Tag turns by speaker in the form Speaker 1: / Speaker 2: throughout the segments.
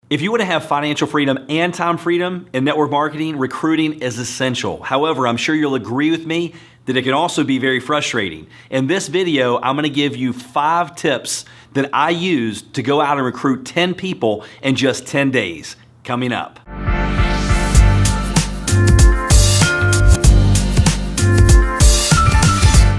Speaker 1: If you want to have financial freedom and time freedom in network marketing, recruiting is essential. However, I'm sure you'll agree with me that it can also be very frustrating. In this video, I'm going to give you 5 tips that I used to go out and recruit 10 people in just 10 days. Coming up.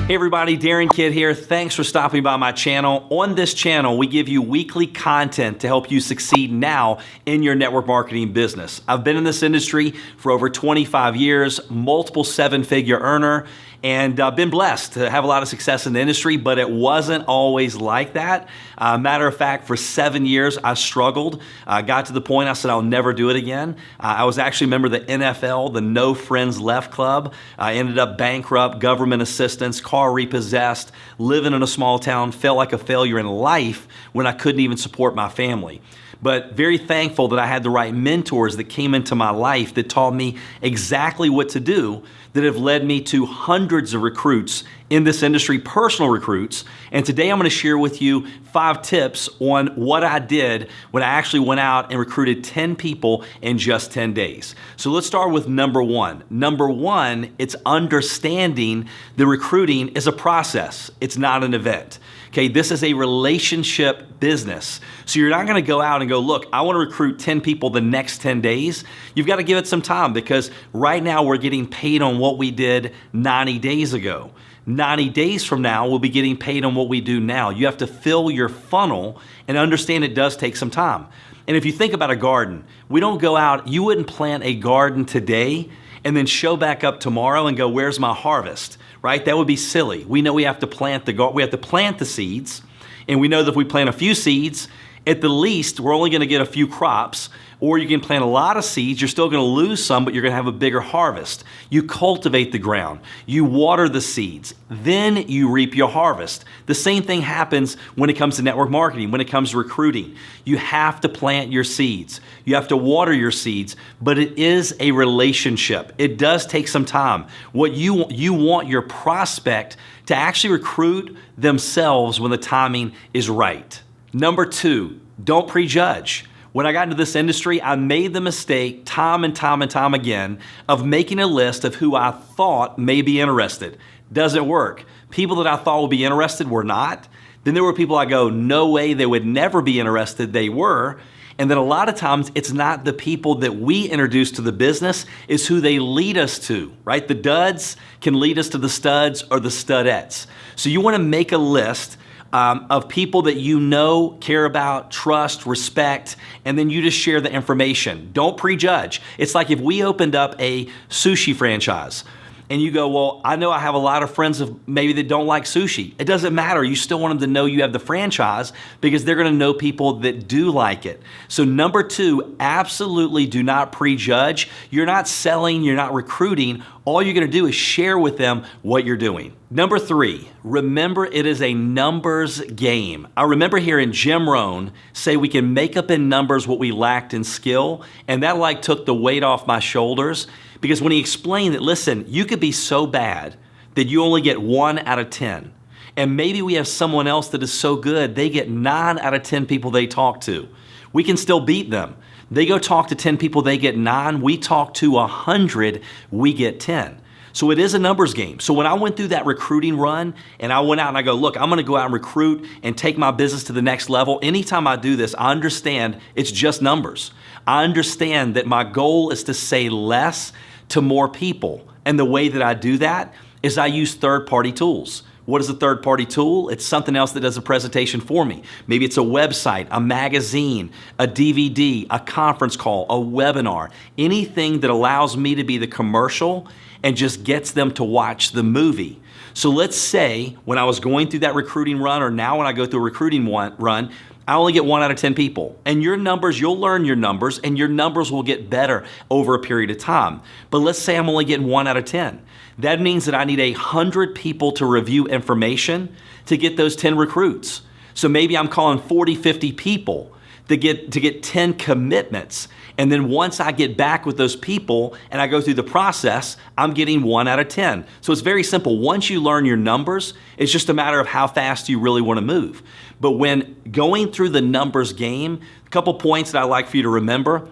Speaker 1: Hey everybody, Darren Kidd here. Thanks for stopping by my channel. On this channel, we give you weekly content to help you succeed now in your network marketing business. I've been in this industry for over 25 years, multiple 7-figure earner, and I've been blessed to have a lot of success in the industry, but it wasn't always like that. Matter of fact, for 7 years, I struggled. Got to the point I said I'll never do it again. I was actually a member of the NFL, the No Friends Left Club. I ended up bankrupt, government assistance, car repossessed, living in a small town, felt like a failure in life when I couldn't even support my family. But very thankful that I had the right mentors that came into my life that taught me exactly what to do, that have led me to hundreds of recruits in this industry, personal recruits. And today I'm going to share with you 5 tips on what I did when I actually went out and recruited 10 people in just 10 days. So let's start with number 1. Number 1, it's understanding that recruiting is a process. It's not an event. Okay, this is a relationship business. So you're not going to go out and go, look, I want to recruit 10 people the next 10 days. You've got to give it some time, because right now we're getting paid on what we did 90 days ago. 90 days from now, we'll be getting paid on what we do now. You have to fill your funnel and understand it does take some time. And if you think about a garden, we don't go out, you wouldn't plant a garden today and then show back up tomorrow and go, where's my harvest? Right? That would be silly. We know we have to plant the seeds, and we know that if we plant a few seeds, at the least, we're only going to get a few crops. Or you can plant a lot of seeds, you're still going to lose some, but you're going to have a bigger harvest. You cultivate the ground, you water the seeds, then you reap your harvest. The same thing happens when it comes to network marketing, when it comes to recruiting. You have to plant your seeds, you have to water your seeds, but it is a relationship. It does take some time. What you want your prospect to actually recruit themselves when the timing is right. Number 2, don't prejudge. When I got into this industry, I made the mistake time and time again of making a list of who I thought may be interested. Doesn't work. People that I thought would be interested were not. Then there were people I go, no way, they would never be interested. They were. And then a lot of times it's not the people that we introduce to the business, it's who they lead us to, right? The duds can lead us to the studs or the studettes. So you want to make a list of people that you know, care about, trust, respect, and then you just share the information. Don't prejudge. It's like if we opened up a sushi franchise and you go, well, I know I have a lot of friends maybe that don't like sushi. It doesn't matter. You still want them to know you have the franchise, because they're going to know people that do like it. So number 2, absolutely do not prejudge. You're not selling, you're not recruiting. All you're going to do is share with them what you're doing. Number 3, remember it is a numbers game. I remember hearing Jim Rohn say we can make up in numbers what we lacked in skill, and that took the weight off my shoulders, because when he explained that, listen, you could be so bad that you only get 1 out of 10. And maybe we have someone else that is so good, they get 9 out of 10 people they talk to. We can still beat them. They go talk to 10 people, they get 9. We talk to 100, we get 10. So it is a numbers game. So when I went through that recruiting run and I went out and I go, look, I'm going to go out and recruit and take my business to the next level. Anytime I do this, I understand it's just numbers. I understand that my goal is to say less to more people. And the way that I do that is I use third-party tools. What is a third-party tool? It's something else that does a presentation for me. Maybe it's a website, a magazine, a DVD, a conference call, a webinar, anything that allows me to be the commercial and just gets them to watch the movie. So let's say when I was going through that recruiting run, or now when I go through a recruiting run, I only get 1 out of 10 people. And your numbers, you'll learn your numbers, and your numbers will get better over a period of time. But let's say I'm only getting 1 out of 10. That means that I need 100 people to review information to get those 10 recruits. So maybe I'm calling 40, 50 people to get 10 commitments. And then once I get back with those people and I go through the process, I'm getting 1 out of 10. So it's very simple. Once you learn your numbers, it's just a matter of how fast you really want to move. But when going through the numbers game, a couple points that I like for you to remember: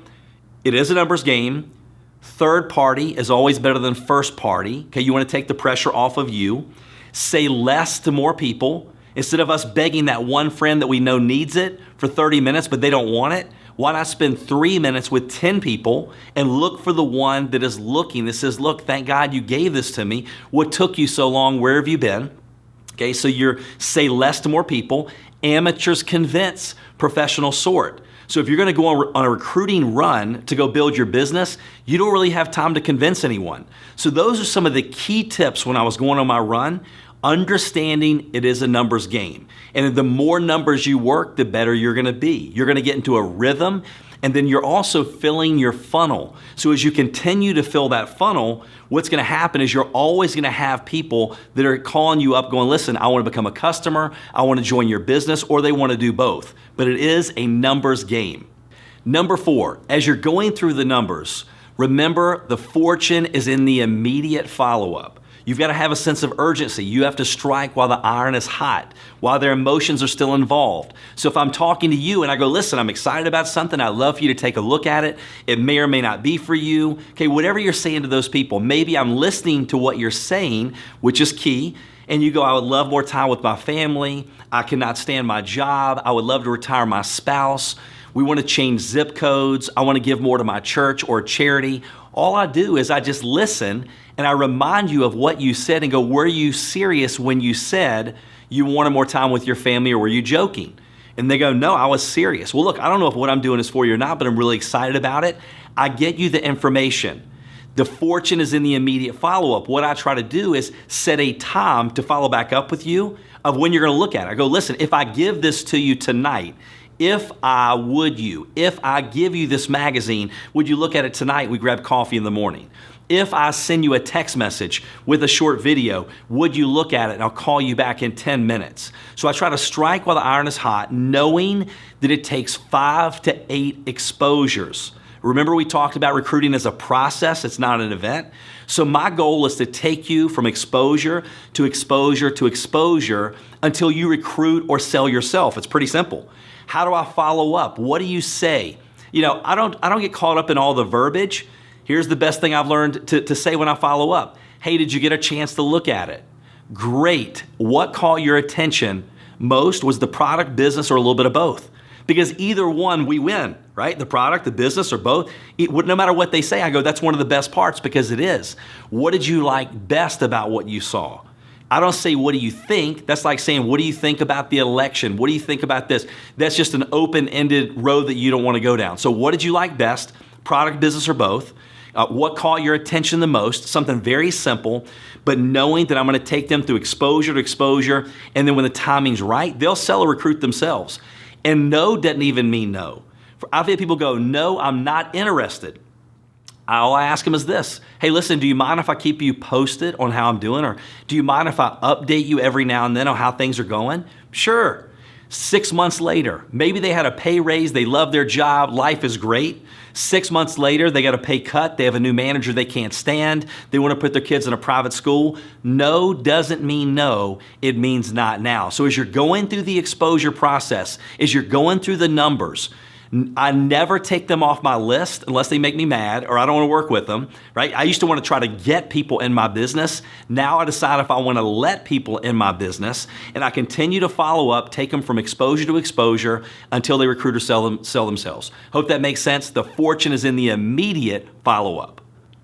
Speaker 1: it is a numbers game. Third party is always better than first party. Okay, you want to take the pressure off of you. Say less to more people. Instead of us begging that one friend that we know needs it for 30 minutes, but they don't want it, why not spend 3 minutes with 10 people and look for the one that is looking, that says, look, thank God you gave this to me. What took you so long? Where have you been? Okay, so you're say less to more people. Amateurs convince, professional sort. So if you're going to go on a recruiting run to go build your business, you don't really have time to convince anyone. So those are some of the key tips when I was going on my run. Understanding it is a numbers game. And the more numbers you work, the better you're going to be. You're going to get into a rhythm, and then you're also filling your funnel. So as you continue to fill that funnel, what's going to happen is you're always going to have people that are calling you up going, listen, I want to become a customer, I want to join your business, or they want to do both. But it is a numbers game. Number 4, as you're going through the numbers, remember the fortune is in the immediate follow-up. You've got to have a sense of urgency. You have to strike while the iron is hot, while their emotions are still involved. So if I'm talking to you and I go, listen, I'm excited about something, I'd love for you to take a look at it. It may or may not be for you. Okay, whatever you're saying to those people, maybe I'm listening to what you're saying, which is key. And you go, I would love more time with my family. I cannot stand my job. I would love to retire my spouse. We want to change zip codes. I want to give more to my church or charity. All I do is I just listen and I remind you of what you said and go, were you serious when you said you wanted more time with your family, or were you joking? And they go, no, I was serious. Well, look, I don't know if what I'm doing is for you or not, but I'm really excited about it. I get you the information. The fortune is in the immediate follow-up. What I try to do is set a time to follow back up with you of when you're going to look at it. I go, listen, if I give this to you tonight, if I give you this magazine, would you look at it tonight? We grab coffee in the morning. If I send you a text message with a short video, would you look at it? And I'll call you back in 10 minutes. So I try to strike while the iron is hot, knowing that it takes 5 to 8 exposures. Remember, we talked about recruiting as a process, it's not an event. So my goal is to take you from exposure to exposure to exposure until you recruit or sell yourself. It's pretty simple. How do I follow up? What do you say? You know, I don't get caught up in all the verbiage. Here's the best thing I've learned to say when I follow up. Hey, did you get a chance to look at it? Great. What caught your attention most? Was the product, business, or a little bit of both? Because either one, we win, right? The product, the business, or both. No matter what they say, I go, that's one of the best parts, because it is. What did you like best about what you saw? I don't say, what do you think? That's like saying, what do you think about the election? What do you think about this? That's just an open-ended road that you don't want to go down. So what did you like best? Product, business, or both? What caught your attention the most? Something very simple, but knowing that I'm going to take them through exposure to exposure, and then when the timing's right, they'll sell or recruit themselves. And no doesn't even mean no. I've had people go, no, I'm not interested. All I ask them is this: hey, listen, do you mind if I keep you posted on how I'm doing? Or do you mind if I update you every now and then on how things are going? Sure. 6 months later, maybe they had a pay raise, they love their job, life is great. 6 months later, they got a pay cut, they have a new manager they can't stand, they want to put their kids in a private school. No doesn't mean no, it means not now. So as you're going through the exposure process, as you're going through the numbers, I never take them off my list unless they make me mad or I don't want to work with them, right? I used to want to try to get people in my business. Now I decide if I want to let people in my business, and I continue to follow up, take them from exposure to exposure until they recruit or sell themselves. Hope that makes sense. The fortune is in the immediate follow-up.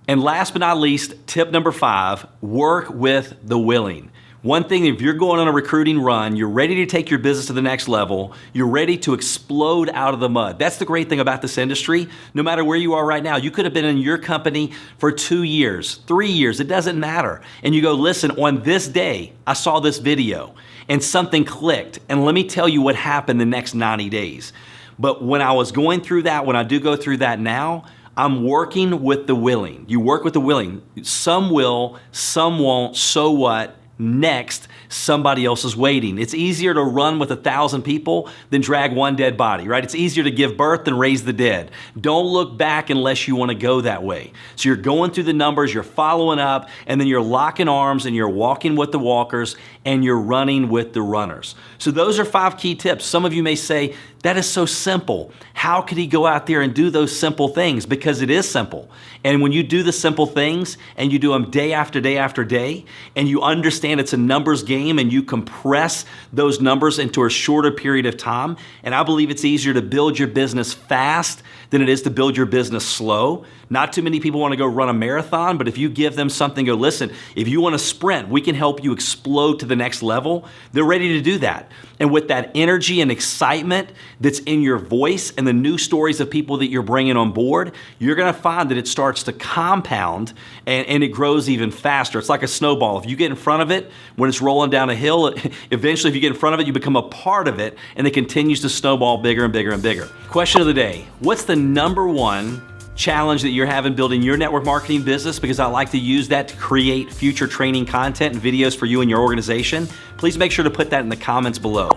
Speaker 1: And last but not least, tip number 5, work with the willing. One thing, if you're going on a recruiting run, you're ready to take your business to the next level, you're ready to explode out of the mud. That's the great thing about this industry. No matter where you are right now, you could have been in your company for 2 years, 3 years, it doesn't matter. And you go, listen, on this day, I saw this video and something clicked. And let me tell you what happened the next 90 days. But when I was going through that, when I do go through that now, I'm working with the willing. You work with the willing. Some will, some won't, so what? next somebody else is waiting. It's easier to run with 1,000 people than drag one dead body, right? It's easier to give birth than raise the dead. Don't look back unless you want to go that way. So you're going through the numbers, you're following up, and then you're locking arms and you're walking with the walkers and you're running with the runners. So those are 5 key tips. Some of you may say, that is so simple. How could he go out there and do those simple things? Because it is simple. And when you do the simple things and you do them day after day after day, and you understand it's a numbers game and you compress those numbers into a shorter period of time, and I believe it's easier to build your business fast than it is to build your business slow. Not too many people want to go run a marathon, but if you give them something, go, listen, if you want to sprint, we can help you explode to the next level. They're ready to do that. And with that energy and excitement that's in your voice and the new stories of people that you're bringing on board, you're going to find that it starts to compound and it grows even faster. It's like a snowball. If you get in front of it, when it's rolling down a hill, eventually if you get in front of it, you become a part of it and it continues to snowball bigger and bigger and bigger. Question of the day, what's the number one challenge that you're having building your network marketing business? Because I like to use that to create future training content and videos for you and your organization. Please make sure to put that in the comments below.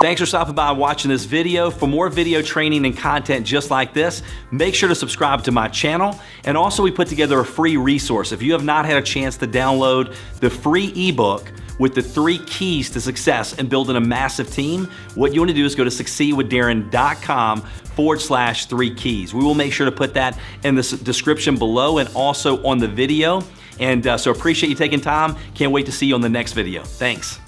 Speaker 1: Thanks for stopping by and watching this video. For more video training and content just like this, make sure to subscribe to my channel. And also we put together a free resource. If you have not had a chance to download the free ebook with the 3 keys to success in building a massive team, what you want to do is go to succeedwithdarren.com/3 keys. We will make sure to put that in the description below and also on the video. And so appreciate you taking time. Can't wait to see you on the next video. Thanks.